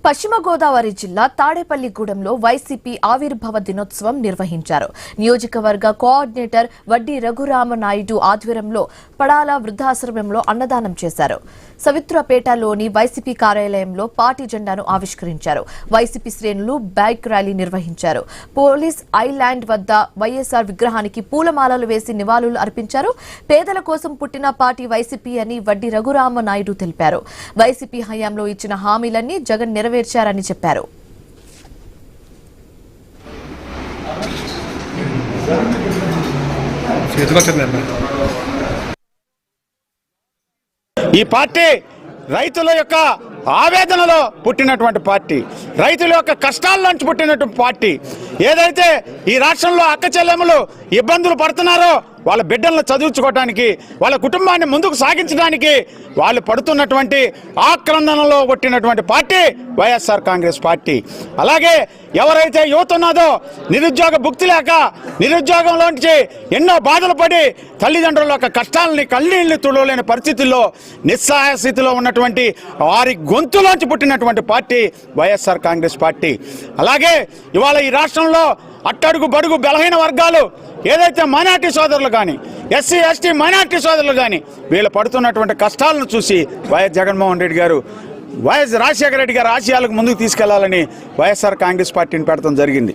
పశ్చిమ గోదావరి జిల్లా తాడేపల్లిగూడెంలో వైసీపీ ఆవిర్భావ దినోత్సవం నిర్వహించారు. నియోజకవర్గ కోఆర్డినేటర్ వడ్డీ రఘురామనాయుడు ఆధ్వర్యంలో పడాల వృద్ధాశ్రమంలో అన్నదానం చేశారు. సవిత్రపేటలోని వైసీపీ కార్యాలయంలో పార్టీ జెండాను ఆవిష్కరించారు. వైసీపీ శ్రేణులు బైక్ ర్యాలీ నిర్వహించారు. పోలీస్ ఐలాండ్ వద్ద వైఎస్ఆర్ విగ్రహానికి పూలమాలలు వేసి నివాళులు అర్పించారు. పేదల కోసం పుట్టిన పార్టీ వైసీపీ అని వడ్డీ రఘురామనాయుడు తెలిపారు. వైసీపీ హయాంలో ఇచ్చిన హామీలన్నీ జగన్ నెరవేర్చారని చెప్పారు. ఈ పార్టీ రైతుల యొక్క ఆవేదనలో పుట్టినటువంటి పార్టీ, రైతుల యొక్క కష్టాల నుంచి పుట్టినటువంటి పార్టీ. ఏదైతే ఈ రాష్ట్రంలో అక్క చెల్లెములు ఇబ్బందులు పడుతున్నారో వాళ్ళ బిడ్డలను చదువుకోవడానికి, వాళ్ళ కుటుంబాన్ని ముందుకు సాగించడానికి వాళ్ళు పడుతున్నటువంటి ఆక్రందనలో కొట్టినటువంటి పార్టీ వైఎస్ఆర్ కాంగ్రెస్ పార్టీ. అలాగే ఎవరైతే యువత ఉన్నదో నిరుద్యోగ భుక్తి లేక నిరుద్యోగంలోంచి ఎన్నో బాధలు పడి తల్లిదండ్రుల యొక్క కష్టాలని కళ్ళీళ్ళని తుడవలేని పరిస్థితుల్లో నిస్సహాయ స్థితిలో ఉన్నటువంటి వారి గొంతులోంచి పుట్టినటువంటి పార్టీ వైఎస్ఆర్ కాంగ్రెస్ పార్టీ. అలాగే ఇవాళ ఈ రాష్ట్రంలో అట్టడుగు బడుగు బలహీన వర్గాలు ఏదైతే మైనార్టీ సోదరులు కానీ, ఎస్సీ ఎస్టీ మైనార్టీ సోదరులు కానీ వీళ్ళు పడుతున్నటువంటి కష్టాలను చూసి వైఎస్ జగన్మోహన్ రెడ్డి గారు వైఎస్ రాజశేఖర రెడ్డి గారు ఆశయాలకు ముందుకు తీసుకెళ్లాలని వైఎస్ఆర్ కాంగ్రెస్ పార్టీని పెడతాం జరిగింది.